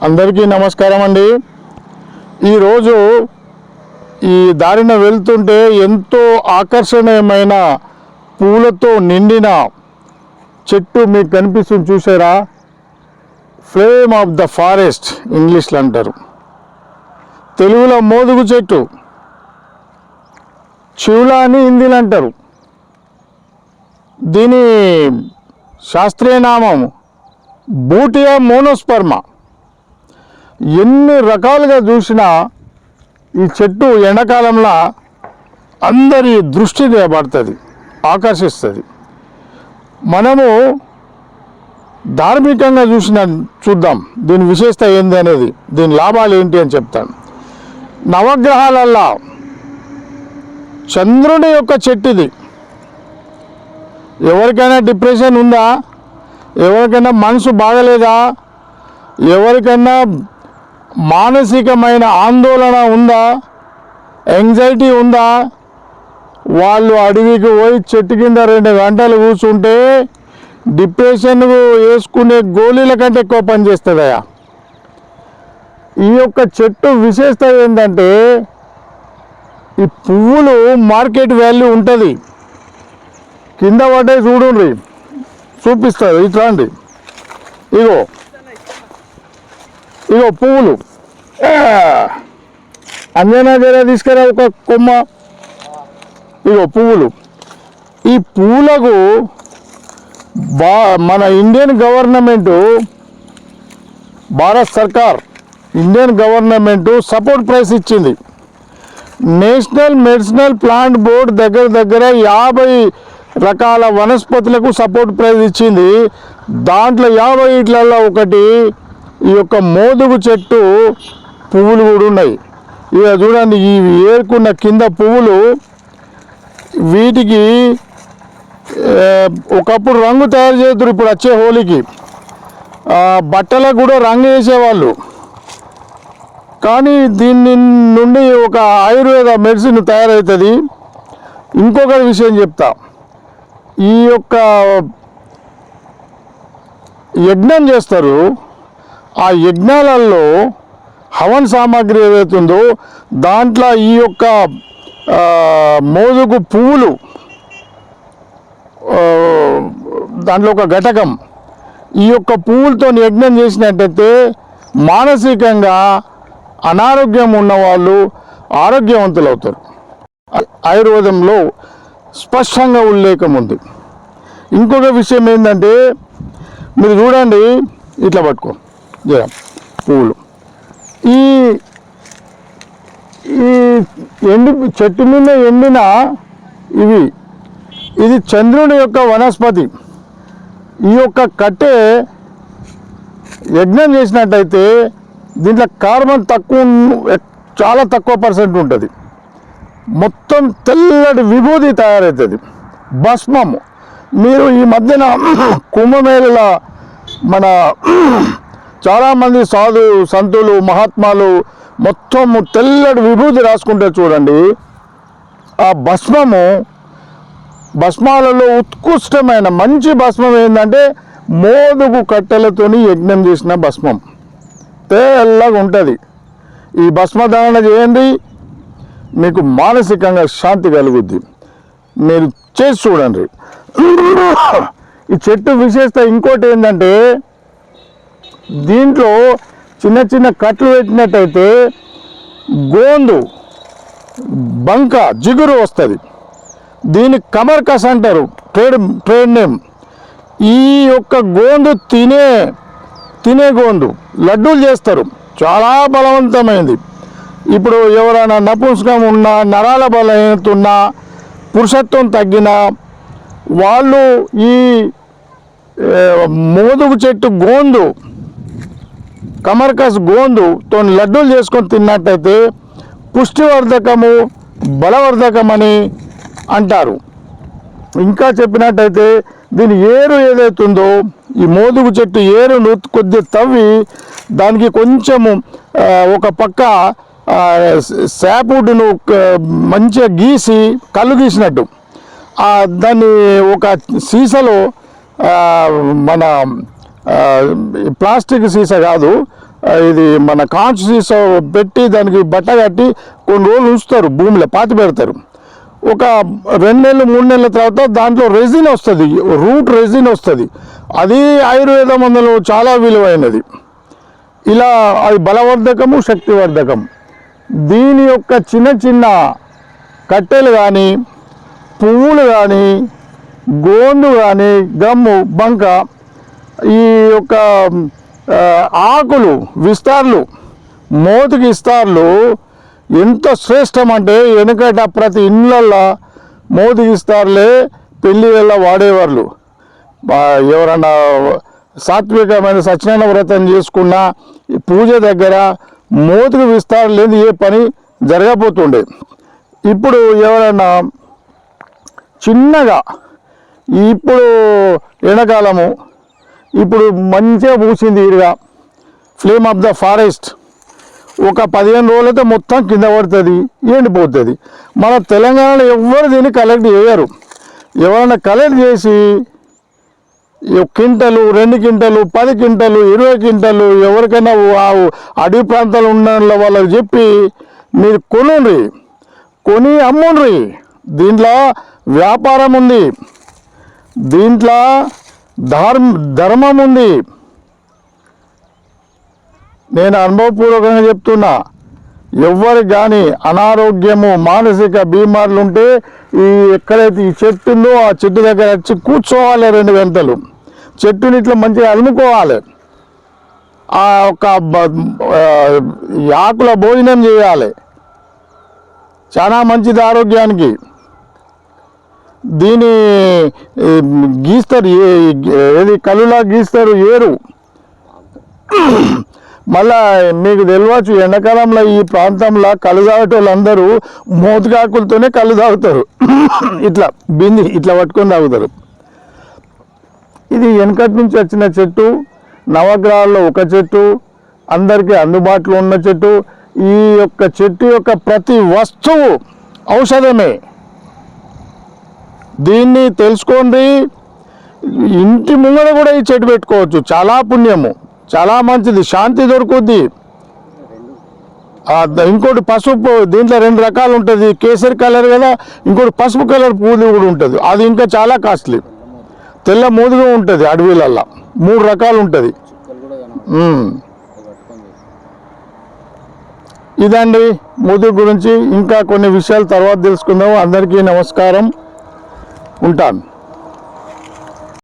అందరికీ నమస్కారం అండి. ఈరోజు ఈ దారిన వెళ్తుంటే ఎంతో ఆకర్షణీయమైన పూలతో నిండిన చెట్టు మీకు కనిపిస్తుంది, చూసారా? ఫ్లేమ్ ఆఫ్ ద ఫారెస్ట్ ఇంగ్లీష్లో అంటారు, తెలుగులో మోదుగు చెట్టు, చివులా అని హిందీలో అంటారు. దీని శాస్త్రీయ నామం బూటియా మోనోస్పర్మా. ఎన్ని రకాలుగా చూసినా ఈ చెట్టు ఎండాకాలంలో అందరి దృష్టి పడుతుంది, ఆకర్షిస్తుంది. మనము ధార్మికంగా చూద్దాం దీని విశేషత ఏంది అనేది, దీని లాభాలు ఏంటి అని చెప్తాను. నవగ్రహాలల్లా చంద్రుని యొక్క చెట్టు ఇది. ఎవరికైనా డిప్రెషన్ ఉందా, ఎవరికైనా మనసు బాగలేదా, ఎవరికైనా మానసికమైన ఆందోళన ఉందా, యాంగ్జైటీ ఉందా, వాళ్ళు అడవికి పోయి చెట్టు కింద 2 గంటలు కూర్చుంటే డిప్రెషన్ వేసుకునే గోళీల కంటే ఎక్కువ పనిచేస్తుందయా. ఈ యొక్క చెట్టు విశేషత ఏంటంటే ఈ పువ్వులు మార్కెట్ వాల్యూ ఉంటుంది. కింద పడ్డే చూడండి, చూపిస్తారు. ఇట్లాంటి ఇగో ఇగో పువ్వులు. అంజనా దగ్గర తీసుకురా ఒక కొమ్మ. ఇగో పువ్వులు. ఈ పువ్వులకు మన ఇండియన్ గవర్నమెంటు, భారత్ సర్కార్ ఇండియన్ గవర్నమెంటు సపోర్ట్ ప్రైస్ ఇచ్చింది. నేషనల్ మెడిసినల్ ప్లాంట్ బోర్డ్ దగ్గర 50 రకాల వనస్పతులకు సపోర్ట్ ప్రైజ్ ఇచ్చింది. దాంట్లో 50 ఒకటి ఈ యొక్క మోదుగు చెట్టు పువ్వులు కూడా ఉన్నాయి. ఇక చూడండి, ఇవి ఏరుకున్న కింద పువ్వులు, వీటికి ఒకప్పుడు రంగు తయారు చేస్తారు. ఇప్పుడు వచ్చే హోలీకి బట్టలకు కూడా రంగు వేసేవాళ్ళు. కానీ దీని నుండి ఒక ఆయుర్వేద మెడిసిన్ తయారవుతుంది. ఇంకొక విషయం చెప్తా, ఈ యొక్క యజ్ఞం చేస్తారు. ఆ యజ్ఞాలలో హవన్ సామాగ్రి ఏదైతుందో దాంట్లో ఈ యొక్క మోదుగు పువ్వులు, దాంట్లో ఒక ఘటకం, ఈ యొక్క పువ్వులతో యజ్ఞం చేసినట్టయితే మానసికంగా అనారోగ్యం ఉన్నవాళ్ళు ఆరోగ్యవంతులు అవుతారు. ఆయుర్వేదంలో స్పష్టంగా ఉల్లేఖం ఉంది. ఇంకొక విషయం ఏంటంటే, మీరు చూడండి, ఇట్లా పట్టుకో పువ్వులు. ఈ చెట్టు మీద ఎండిన ఇది చంద్రుడి యొక్క వనస్పతి. ఈ యొక్క కట్టె యజ్ఞం చేసినట్టయితే దీంట్లో కార్బన్ చాలా తక్కువ % ఉంటుంది. మొత్తం తెల్లటి విభూతి తయారవుతుంది, భస్మము. మీరు ఈ మధ్యన కుంభమేళలో మన చాలామంది సంతులు మహాత్మాలు మొత్తం తెల్లటి విభూతి రాసుకుంటే చూడండి, ఆ భస్మాలలో ఉత్కృష్టమైన మంచి భస్మం ఏంటంటే మోదుగు కట్టెలతోని యజ్ఞం చేసిన భస్మం, తెల్లగా ఉంటుంది. ఈ భస్మధారణ చేయండి, మీకు మానసికంగా శాంతి కలుగుద్ది. మీరు చేసి చూడండి. ఈ చెట్టు విశేషత ఇంకోటి ఏంటంటే, దీంట్లో చిన్న చిన్న కట్లు పెట్టినట్టయితే గోందు బంక జిగురు వస్తుంది. దీన్ని కమర్కస్ అంటారు, ట్రేడ్ నేమ్. ఈ యొక్క గోందు తినే గోందు లడ్డూలు చేస్తారు, చాలా బలవంతమైంది. ఇప్పుడు ఎవరైనా నపుంసకం ఉన్నా, నరాల బలహీనత ఉన్నా, పురుషత్వం తగ్గిన వాళ్ళు ఈ మోదుగు చెట్టు గోందు, కమర్కస్ గోందుతో లడ్డూలు చేసుకొని తిన్నట్టయితే పుష్టివర్ధకము, బలవర్ధకమని అంటారు. ఇంకా చెప్పినట్టయితే దీని ఏరు ఏదైతుందో, ఈ మోదుగు చెట్టు ఏరును కొద్దిగా తవ్వి దానికి కొంచెము ఒక పక్క శాపుడును మంచిగా గీసి, కళ్ళు గీసినట్టు దాన్ని ఒక సీసాలో, మన ప్లాస్టిక్ సీసా కాదు, ఇది మన కాంచు సీసా పెట్టి దానికి బట్ట కట్టి కొన్ని రోజులు ఉంచుతారు, భూమిలో పాతి పెడతారు. ఒక 2 నెలలు 3 నెలల తర్వాత దాంట్లో రెజిన్ వస్తుంది, రూట్ రెజిన్ వస్తుంది. అది ఆయుర్వేద మందులు చాలా విలువైనది. ఇలా అది బలవర్ధకము, శక్తివర్ధకం. దీని యొక్క చిన్న చిన్న కట్టెలు కానీ, పువ్వులు కానీ, గోండు కానీ, గమ్ము, బంక, ఈ యొక్క ఆకులు, విస్తార్లు, మోతుకి ఇస్తార్లు ఎంత శ్రేష్టం అంటే వెనుకట ప్రతి ఇళ్ళల్లో మోతుకి ఇస్తార్లే పెళ్ళిళ్ళ వాడేవాళ్ళు. ఎవరన్నా సాత్వికమైన సత్యనారాయణ వ్రతం చేసుకున్న పూజ దగ్గర మోతుకు విస్తారం లేదు, ఏ పని జరగబోతుండే. ఇప్పుడు ఎవరన్నా చిన్నగా, ఇప్పుడు ఎండాకాలము, ఇప్పుడు మంచిగా పూసింది ఈడుగా ఫ్లేమ్ ఆఫ్ ద ఫారెస్ట్, ఒక 15 రోజులైతే మొత్తం కింద పడుతుంది, ఎండిపోతుంది. మన తెలంగాణలో ఎవ్వరు దీన్ని కలెక్ట్ చేయరు. ఎవరైనా కలెక్ట్ చేసి క్వింటలు, 2 క్వింటలు, 10 క్వింటలు, 20 క్వింటలు ఎవరికైనా అడవి ప్రాంతాలు ఉన్న వాళ్ళకి చెప్పి మీరు కొని అమ్ముండ్రి. దీంట్లో వ్యాపారం ఉంది, దీంట్లో ధర్మం ఉంది. నేను అనుభవపూర్వకంగా చెప్తున్నా, ఎవరికి కానీ అనారోగ్యము, మానసిక బీమార్లు ఉంటే ఎక్కడైతే ఈ చెట్టు ఉందో ఆ చెట్టు దగ్గర వచ్చి కూర్చోవాలి, 2 గంటలు చెట్టుని ఇట్లా మంచిగా అలుముకోవాలి, ఆ ఒక ఆకుల భోజనం చేయాలి, చాలా మంచిది ఆరోగ్యానికి. దీని గీస్తారు, ఏది కలులా గీస్తారు, ఏరు. మళ్ళా మీకు తెలియవచ్చు, ఎండాకాలంలో ఈ ప్రాంతంలో కళ్ళు తాగేటోళ్ళందరూ మోతుకాకులతోనే కళ్ళు తాగుతారు. ఇట్లా బింది ఇట్లా పట్టుకొని తాగుతారు. ఇది వెనకటి నుంచి వచ్చిన చెట్టు, నవగ్రహాల్లో ఒక చెట్టు, అందరికీ అందుబాటులో ఉన్న చెట్టు. ఈ యొక్క చెట్టు యొక్క ప్రతి వస్తువు ఔషధమే. దీన్ని తెలుసుకోండి. ఇంటి ముంగడ కూడా ఈ చెట్టు పెట్టుకోవచ్చు, చాలా పుణ్యము, చాలా మంచిది, శాంతి దొరుకుద్ది. ఇంకోటి పసుపు, దీంట్లో 2 రకాలు ఉంటుంది, కేసరి కలర్ కదా, ఇంకోటి పసుపు కలర్ పూలు కూడా ఉంటుంది, అది ఇంకా చాలా కాస్ట్లీ. తెల్ల మోదుగా ఉంటుంది, అడవిలల్లో 3 రకాలు ఉంటుంది. ఇదండి మోదు గురించి. ఇంకా కొన్ని విషయాలు తర్వాత తెలుసుకుందాము. అందరికీ నమస్కారం, ఉంటాను.